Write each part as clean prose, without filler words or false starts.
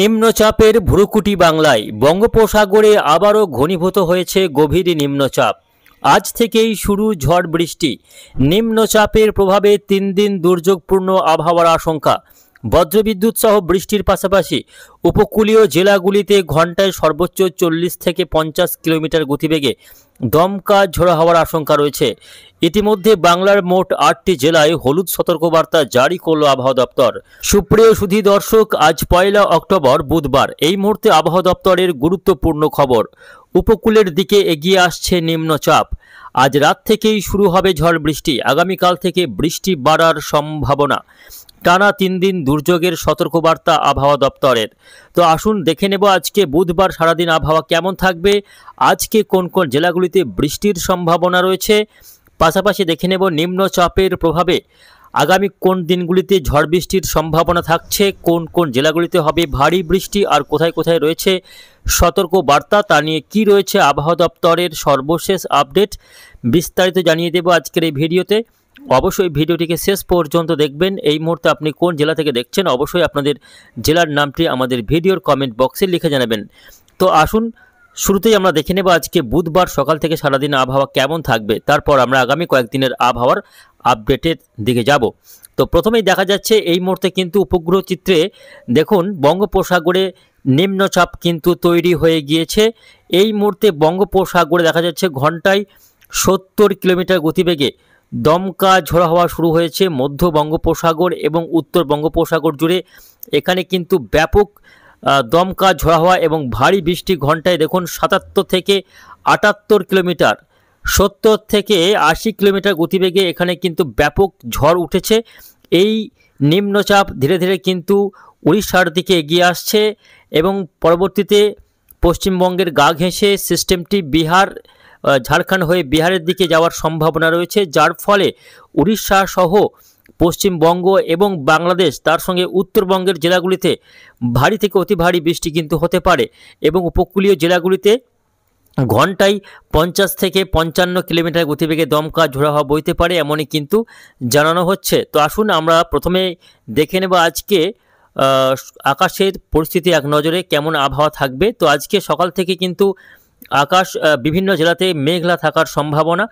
নিম্নচাপের ভ্রুকুটি বাংলায় বঙ্গোপসাগরে আবারও ঘনীভূত হয়েছে গভীর নিম্নচাপ। আজ থেকেই শুরু ঝড় বৃষ্টি। নিম্নচাপের প্রভাবে 3 দিন দুর্যোগপূর্ণ আবহাওয়ার আশঙ্কা। বজ্রবিদ্যুৎ সহ বৃষ্টির পাশাপাশি উপকূলীয় জেলাগুলিতে ঘন্টায় সর্বোচ্চ 40 থেকে 50 কিলোমিটার গতিবেগে দমকা ঝোড়ো হওয়ার আশঙ্কা রয়েছে। ইতিমধ্যে বাংলার মোট 8টি জেলায় হলুদ সতর্কবার্তা জারি করল আবহাওয়া দপ্তর। সুপ্রিয় সুধী দর্শক, আজ 1 অক্টোবর বুধবার। এই মুহূর্তে আবহাওয়া দপ্তরের গুরুত্বপূর্ণ খবর। উপকূলের দিকে এগিয়ে আসছে নিম্নচাপ। আজ রাত থেকেই শুরু হবে ঝড় বৃষ্টি। আগামীকাল থেকে বৃষ্টি বাড়ার সম্ভাবনা। টানা 3 দিন দুর্যোগের সতর্কবার্তা আবহাওয়া দপ্তরের। তো আসুন দেখে নেব আজকে বুধবার সারাদিন আবহাওয়া কেমন থাকবে, আজকে কোন কোন জেলাগুলিতে বৃষ্টির সম্ভাবনা রয়েছে, পাশাপাশি দেখে নেব নিম্নচাপের প্রভাবে আগামী কোন দিনগুলিতে ঝড় বৃষ্টির সম্ভাবনা থাকছে, কোন কোন জেলাগুলিতে হবে ভারী বৃষ্টি আর কোথায় কোথায় রয়েছে সতর্ক বার্তা, তা নিয়ে কি রয়েছে আবহাওয়া দপ্তরের সর্বশেষ আপডেট বিস্তারিত জানিয়ে দেব আজকের এই ভিডিওতে। অবশ্যই ভিডিওটিকে শেষ পর্যন্ত দেখবেন। এই মুহূর্তে আপনি কোন জেলা থেকে দেখছেন অবশ্যই আপনাদের জেলার নামটি আমাদের ভিডিওর কমেন্ট বক্সে লিখে জানাবেন। তো আসুন শুরুতেই আমরা দেখে নেব আজকে বুধবার সকাল থেকে সারাদিন আবহাওয়া কেমন থাকবে, তারপর আমরা আগামী কয়েকদিনের আবহাওয়ার আপডেটের দিকে যাব। তো প্রথমেই দেখা যাচ্ছে এই মুহূর্তে কিন্তু উপগ্রহ চিত্রে দেখুন বঙ্গোপসাগরে নিম্নচাপ কিন্তু তৈরি হয়ে গিয়েছে। এই মুহূর্তে বঙ্গোপসাগরে দেখা যাচ্ছে ঘন্টায় 70 কিলোমিটার গতিবেগে দমকা ঝোড়ো হওয়া শুরু হয়েছে মধ্য বঙ্গোপসাগর এবং উত্তর বঙ্গোপসাগর জুড়ে। এখানে কিন্তু ব্যাপক দমকা ঝোড়ো হওয়া এবং ভারী বৃষ্টি ঘন্টায় দেখুন 77 থেকে 78 কিলোমিটার, 70 থেকে 80 কিলোমিটার গতিবেগে এখানে কিন্তু ব্যাপক ঝড় উঠেছে। এই নিম্নচাপ ধীরে ধীরে কিন্তু উড়িষ্যার দিকে এগিয়ে আসছে এবং পরবর্তীতে পশ্চিমবঙ্গের গা ঘেঁষে সিস্টেমটি বিহার ঝাড়খণ্ড হয়ে বিহারের দিকে যাওয়ার সম্ভাবনা রয়েছে, যার ফলে উড়িষ্যা সহ পশ্চিমবঙ্গ এবং বাংলাদেশ তার সঙ্গে উত্তরবঙ্গের জেলাগুলিতে ভারী থেকে অতি ভারী বৃষ্টি কিন্তু হতে পারে এবং উপকূলীয় জেলাগুলিতে ঘন্টায় 50 থেকে 55 কিলোমিটার গতিবেগে দমকা ঝোড়ো হাওয়া বইতে পারে, এমনই কিন্তু জানানো হচ্ছে। তো আসুন আমরা প্রথমে দেখে নেব আজকে আকাশের পরিস্থিতি এক নজরে কেমন আবহাওয়া থাকবে। তো আজকে সকাল থেকে কিন্তু আকাশ বিভিন্ন জেলাতে মেঘলা থাকার সম্ভাবনা,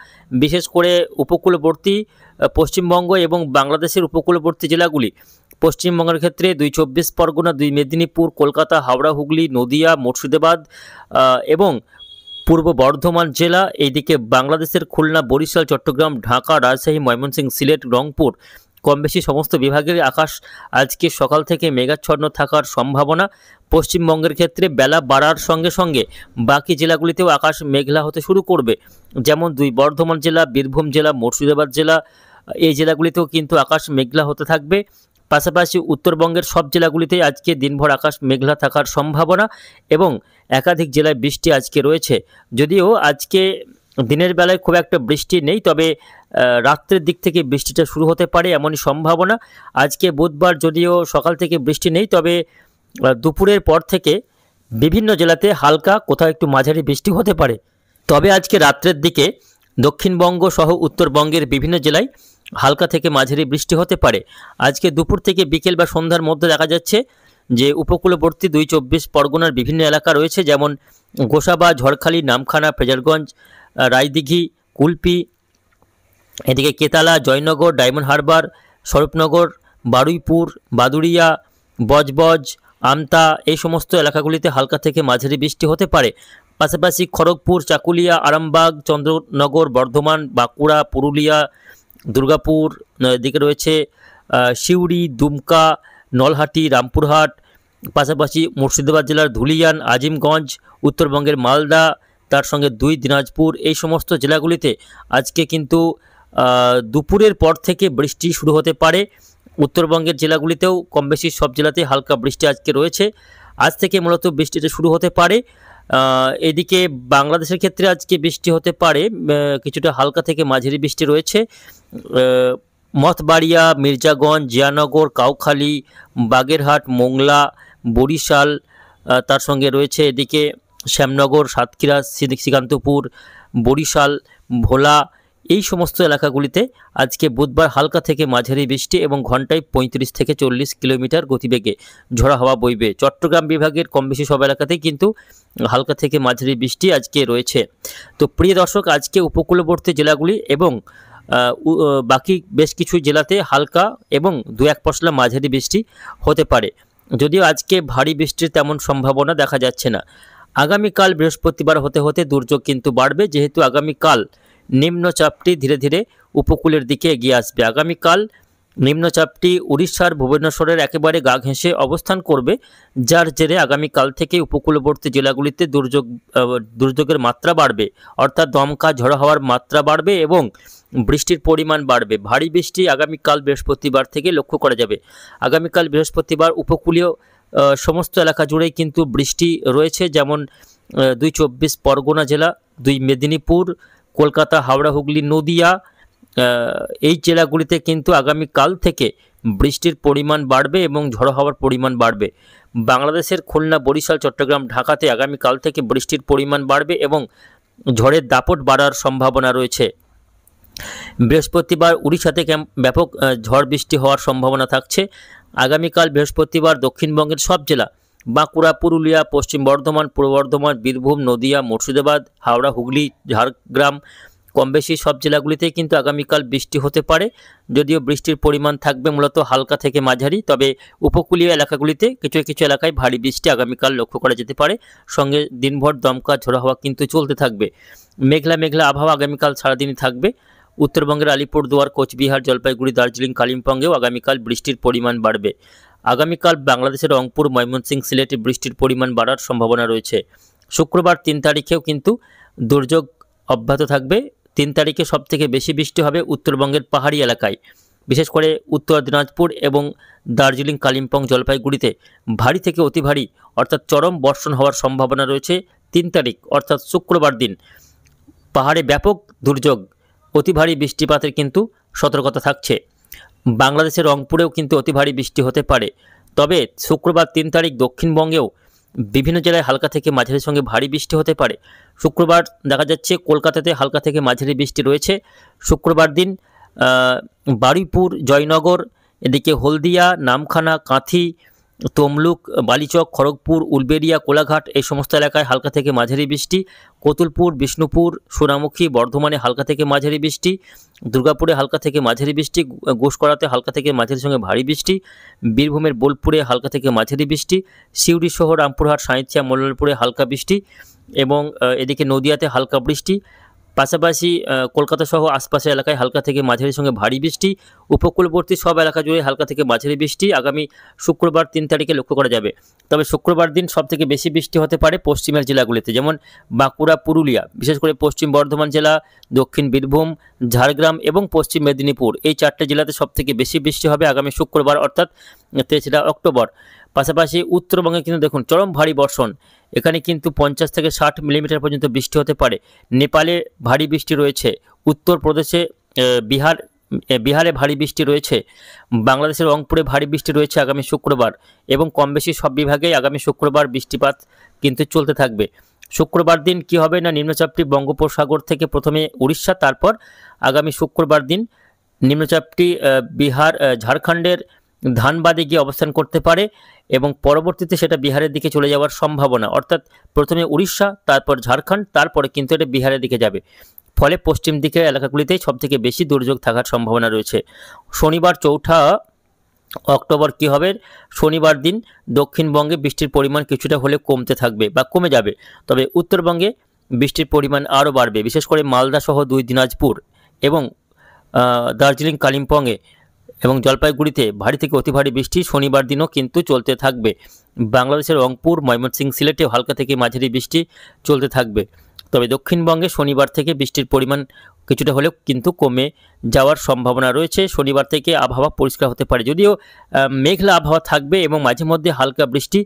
বিশেষ করে উপকূলবর্তী পশ্চিমবঙ্গ এবং বাংলাদেশের উপকূলবর্তী জেলাগুলি। পশ্চিমবঙ্গের ক্ষেত্রে 2 24 পরগনা, 2 মেদিনীপুর, কলকাতা, হাওড়া, হুগলি, নদিয়া, মুর্শিদাবাদ এবং পূর্ব বর্ধমান জেলা। এইদিকে বাংলাদেশের খুলনা, বরিশাল, চট্টগ্রাম, ঢাকা, রাজশাহী, ময়মনসিংহ, সিলেট, রংপুর কম বেশি সমস্ত বিভাগের আকাশ আজকে সকাল থেকে মেঘাচ্ছন্ন থাকার সম্ভাবনা। পশ্চিমবঙ্গের ক্ষেত্রে বেলা বাড়ার সঙ্গে সঙ্গে বাকি জেলাগুলিতেও আকাশ মেঘলা হতে শুরু করবে, যেমন 2 বর্ধমান জেলা, বীরভূম জেলা, মুর্শিদাবাদ জেলা, এই জেলাগুলিতেও কিন্তু আকাশ মেঘলা হতে থাকবে। পাশাপাশি উত্তরবঙ্গের সব জেলাগুলিতেই আজকে দিনভর আকাশ মেঘলা থাকার সম্ভাবনা এবং একাধিক জেলায় বৃষ্টি আজকে রয়েছে। যদিও আজকে দিনের বেলায় খুব একটা বৃষ্টি নেই, তবে রাত্রের দিক থেকে বৃষ্টিটা শুরু হতে পারে এমনই সম্ভাবনা। আজকে বুধবার যদিও সকাল থেকে বৃষ্টি নেই, তবে দুপুরের পর থেকে বিভিন্ন জেলাতে হালকা কোথাও একটু মাঝারি বৃষ্টি হতে পারে। তবে আজকে রাত্রের দিকে দক্ষিণবঙ্গ সহ উত্তরবঙ্গের বিভিন্ন জেলায় হালকা থেকে মাঝারি বৃষ্টি হতে পারে। আজকে দুপুর থেকে বিকেল বা সন্ধ্যার মধ্যে দেখা যাচ্ছে যে উপকূলবর্তী 2 24 পরগনার বিভিন্ন এলাকা রয়েছে, যেমন গোসাবা, ঝড়খালি, নামখানা, ফ্রেজারগঞ্জ, রায়দিঘি, কুলপি, এদিকে কেতালা, জয়নগর, ডায়মন্ড হারবার, স্বরূপনগর, বারুইপুর, বাদুড়িয়া, বজবজ, আমতা, এই সমস্ত এলাকাগুলিতে হালকা থেকে মাঝারি বৃষ্টি হতে পারে। পাশাপাশি খড়গপুর, চাকুলিয়া, আরামবাগ, চন্দ্রনগর, বর্ধমান, বাঁকুড়া, পুরুলিয়া, দুর্গাপুর, এদিকে রয়েছে সিউড়ি, দুমকা, নলহাটি, রামপুরহাট, পাশাপাশি মুর্শিদাবাদ জেলার ধুলিয়ান, আজিমগঞ্জ, উত্তরবঙ্গের মালদা, তার সঙ্গে 2 দিনাজপুর, এই সমস্ত জেলাগুলিতে আজকে কিন্তু দুপুরের পর থেকে বৃষ্টি শুরু হতে পারে। উত্তরবঙ্গের জেলাগুলিতেও কম বেশি সব জেলাতে হালকা বৃষ্টি আজকে রয়েছে। আজ থেকে মূলত বৃষ্টিটা শুরু হতে পারে। এদিকে বাংলাদেশের ক্ষেত্রে আজকে বৃষ্টি হতে পারে, কিছুটা হালকা থেকে মাঝারি বৃষ্টি রয়েছে। মঠবাড়িয়া, মির্জাগঞ্জ, জিয়ানগর, কাউখালী, বাগেরহাট, মোংলা, বরিশাল, তার সঙ্গে রয়েছে এদিকে শ্যামনগর, সাতক্ষীরা, শ্রীকান্তপুর, বরিশাল, ভোলা, এই সমস্ত এলাকাগুলিতে আজকে বুধবার হালকা থেকে মাঝারি বৃষ্টি এবং ঘন্টায় 35 থেকে 40 কিলোমিটার গতিবেগে ঝোড়ো হাওয়া বইবে। চট্টগ্রাম বিভাগের কম বেশি সব এলাকাতেই কিন্তু হালকা থেকে মাঝারি বৃষ্টি আজকে রয়েছে। তো প্রিয় দর্শক, আজকে উপকূলবর্তী জেলাগুলি এবং বাকি বেশ কিছু জেলাতে হালকা এবং 2-1 পশলা মাঝারি বৃষ্টি হতে পারে, যদিও আজকে ভারী বৃষ্টির তেমন সম্ভাবনা দেখা যাচ্ছে না। আগামীকাল বৃহস্পতিবার হতে হতে দুর্যোগ কিন্তু বাড়বে, যেহেতু আগামীকাল নিম্নচাপটি ধীরে ধীরে উপকূলের দিকে এগিয়ে আসবে। আগামীকাল নিম্নচাপটি উড়িষ্যার ভুবনেশ্বরের একেবারে গা ঘেঁষে অবস্থান করবে, যার জেরে আগামীকাল থেকে উপকূলবর্তী জেলাগুলিতে দুর্যোগের মাত্রা বাড়বে, অর্থাৎ দমকা ঝড়ো হওয়ার মাত্রা বাড়বে এবং বৃষ্টির পরিমাণ বাড়বে। ভারী বৃষ্টি আগামীকাল বৃহস্পতিবার থেকে লক্ষ্য করা যাবে। আগামীকাল বৃহস্পতিবার উপকূলীয় সমস্ত এলাকা জুড়েই কিন্তু বৃষ্টি রয়েছে, যেমন 2 24 পরগনা জেলা, 2 মেদিনীপুর, কলকাতা, হাওড়া, হুগলি, নদিয়া, এই জেলাগুলিতে কিন্তু আগামীকাল থেকে বৃষ্টির পরিমাণ বাড়বে এবং ঝড়ো হওয়ার পরিমাণ বাড়বে। বাংলাদেশের খুলনা, বরিশাল, চট্টগ্রাম, ঢাকাতে আগামীকাল থেকে বৃষ্টির পরিমাণ বাড়বে এবং ঝড়ের দাপট বাড়ার সম্ভাবনা রয়েছে। বৃহস্পতিবার উড়িষ্যাতে ব্যাপক ঝড় বৃষ্টি হওয়ার সম্ভাবনা থাকছে। আগামীকাল বৃহস্পতিবার দক্ষিণবঙ্গের সব জেলা, বাঁকুড়া, পুরুলিয়া, পশ্চিম বর্ধমান, পূর্ব বর্ধমান, বীরভূম, নদিয়া, মুর্শিদাবাদ, হাওড়া, হুগলি, ঝাড়গ্রাম, কম বেশি সব জেলাগুলিতেই কিন্তু আগামীকাল বৃষ্টি হতে পারে, যদিও বৃষ্টির পরিমাণ থাকবে মূলত হালকা থেকে মাঝারি। তবে উপকূলীয় এলাকাগুলিতে কিছু কিছু এলাকায় ভারী বৃষ্টি আগামীকাল লক্ষ্য করা যেতে পারে। সঙ্গে দিনভর দমকা ঝোড়ো হাওয়া কিন্তু চলতে থাকবে। মেঘলা মেঘলা আবহাওয়া আগামীকাল সারাদিনই থাকবে। উত্তরবঙ্গের আলিপুরদুয়ার, কোচবিহার, জলপাইগুড়ি, দার্জিলিং, কালিম্পংয়েও আগামীকাল বৃষ্টির পরিমাণ বাড়বে। আগামীকাল বাংলাদেশের রংপুর, ময়মনসিংহ, সিলেটে বৃষ্টির পরিমাণ বাড়ার সম্ভাবনা রয়েছে। শুক্রবার 3 তারিখেও কিন্তু দুর্যোগ অব্যাহত থাকবে। 3 তারিখে সবথেকে বেশি বৃষ্টি হবে উত্তরবঙ্গের পাহাড়ি এলাকায়, বিশেষ করে উত্তর দিনাজপুর এবং দার্জিলিং, কালিম্পং, জলপাইগুড়িতে ভারী থেকে অতি ভারী অর্থাৎ চরম বর্ষণ হওয়ার সম্ভাবনা রয়েছে। 3 তারিখ অর্থাৎ শুক্রবার দিন পাহাড়ে ব্যাপক দুর্যোগ, অতি ভারী বৃষ্টিপাতের কিন্তু সতর্কতা থাকছে। বাংলাদেশের রংপুরেও কিন্তু অতি ভারী বৃষ্টি হতে পারে। তবে শুক্রবার 3 তারিখ দক্ষিণবঙ্গেও বিভিন্ন জেলায় হালকা থেকে মাঝারির সঙ্গে ভারী বৃষ্টি হতে পারে। শুক্রবার দেখা যাচ্ছে কলকাতাতে হালকা থেকে মাঝারি বৃষ্টি রয়েছে। শুক্রবার দিন বারুইপুর, জয়নগর, এদিকে হলদিয়া, নামখানা, কাঁথি, তমলুক, বালিচক, খড়গপুর, উলবেড়িয়া, কোলাঘাট এই সমস্ত এলাকায় হালকা থেকে মাঝারি বৃষ্টি। কতুলপুর, বিষ্ণুপুর, সোনামুখী, বর্ধমানে হালকা থেকে মাঝারি বৃষ্টি। দুর্গাপুরে হালকা থেকে মাঝারি বৃষ্টি। ঘোষকরাতে হালকা থেকে মাঝারির সঙ্গে ভারী বৃষ্টি। বীরভূমের বোলপুরে হালকা থেকে মাঝারি বৃষ্টি। সিউড়ি সহ রামপুরহাট, সাঁইথিয়া, মোল্লারপুরে হালকা বৃষ্টি এবং এদিকে নদিয়াতে হালকা বৃষ্টি। পাশাপাশি কলকাতা সহ আশপাশের এলাকায় হালকা থেকে মাঝারির সঙ্গে ভারী বৃষ্টি। উপকূলবর্তী সব এলাকা জুড়ে হালকা থেকে মাঝারি বৃষ্টি আগামী শুক্রবার 3 তারিখে লক্ষ্য করা যাবে। তবে শুক্রবার দিন সবথেকে বেশি বৃষ্টি হতে পারে পশ্চিমের জেলাগুলিতে, যেমন বাঁকুড়া, পুরুলিয়া, বিশেষ করে পশ্চিম বর্ধমান জেলা, দক্ষিণ বীরভূম, ঝাড়গ্রাম এবং পশ্চিম মেদিনীপুর, এই 4টে জেলাতে সবথেকে বেশি বৃষ্টি হবে আগামী শুক্রবার অর্থাৎ 3 অক্টোবর। পাশাপাশি উত্তরবঙ্গে কিন্তু দেখুন চরম ভারী বর্ষণ, এখানে কিন্তু 50 থেকে 60 মিলিমিটার পর্যন্ত বৃষ্টি হতে পারে। নেপালে ভারী বৃষ্টি রয়েছে, উত্তরপ্রদেশে, বিহারে ভারী বৃষ্টি রয়েছে, বাংলাদেশের রংপুরে ভারী বৃষ্টি রয়েছে আগামী শুক্রবার এবং কম বেশি সব বিভাগেই আগামী শুক্রবার বৃষ্টিপাত কিন্তু চলতে থাকবে। শুক্রবার দিন কি হবে না, নিম্নচাপটি বঙ্গোপসাগর থেকে প্রথমে উড়িষ্যা, তারপর আগামী শুক্রবার দিন নিম্নচাপটি বিহার, ঝাড়খণ্ডের ধানবাদে গিয়ে অবস্থান করতে পারে এবং পরবর্তীতে সেটা বিহারের দিকে চলে যাওয়ার সম্ভাবনা, অর্থাৎ প্রথমে উড়িষ্যা, তারপর ঝাড়খণ্ড, তারপরে কিন্তু এটা বিহারের দিকে যাবে। ফলে পশ্চিম দিকের এলাকাগুলিতেই সবথেকে বেশি দুর্যোগ থাকার সম্ভাবনা রয়েছে। শনিবার 4 অক্টোবর কি হবে, শনিবার দিন দক্ষিণবঙ্গে বৃষ্টির পরিমাণ কিছুটা হলে কমতে থাকবে বা কমে যাবে। তবে উত্তরবঙ্গে বৃষ্টির পরিমাণ আরও বাড়বে, বিশেষ করে মালদা সহ 2 দিনাজপুর এবং দার্জিলিং, কালিম্পংয়ে এবং জলপাইগুড়িতে ভারী থেকে অতি ভারী বৃষ্টি শনিবার দিনও কিন্তু চলতে থাকবে। বাংলাদেশের রংপুর, ময়মনসিংহ, সিলেটে হালকা থেকে মাঝারি বৃষ্টি চলতে থাকবে। তবে দক্ষিণবঙ্গে শনিবার থেকে বৃষ্টির পরিমাণ কিছুটা হলেও কিন্তু কমে যাওয়ার সম্ভাবনা রয়েছে। শনিবার থেকে আবহাওয়া পরিষ্কার হতে পারে, যদিও মেঘলা আবহাওয়া থাকবে এবং মাঝে মধ্যে হালকা বৃষ্টি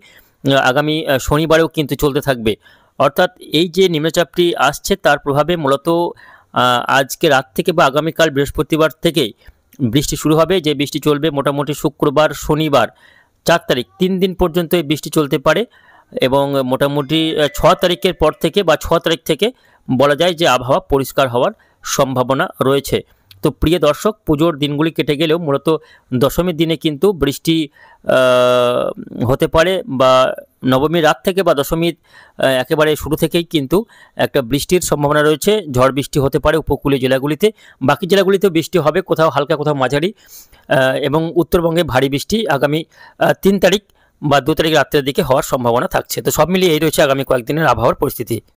আগামী শনিবারেও কিন্তু চলতে থাকবে। অর্থাৎ এই যে নিম্নচাপটি আসছে তার প্রভাবে মূলত আজকে রাত থেকে বা আগামীকাল বৃহস্পতিবার থেকেই বৃষ্টি শুরু হবে, যে বৃষ্টি চলবে মোটামুটি শুক্রবার, শনিবার 4 তারিখ, 3 দিন পর্যন্ত এই বৃষ্টি চলতে পারে এবং মোটামুটি 6 তারিখের পর থেকে বা 6 তারিখ থেকে বলা যায় যে আবহাওয়া পরিষ্কার হওয়ার সম্ভাবনা রয়েছে। তো প্রিয় দর্শক, পুজোর দিনগুলি কেটে গেলেও মূলত দশমীর দিনে কিন্তু বৃষ্টি হতে পারে, বা নবমীর রাত থেকে বা দশমীর একেবারে শুরু থেকেই কিন্তু একটা বৃষ্টির সম্ভাবনা রয়েছে। ঝড় বৃষ্টি হতে পারে উপকূলীয় জেলাগুলিতে, বাকি জেলাগুলিতেও বৃষ্টি হবে, কোথাও হালকা কোথাও মাঝারি, এবং উত্তরবঙ্গে ভারী বৃষ্টি আগামী 3 তারিখ বা 2 তারিখ রাত্রের দিকে হওয়ার সম্ভাবনা থাকছে। তো সব মিলিয়ে এই রয়েছে আগামী কয়েকদিনের আবহাওয়ার পরিস্থিতি।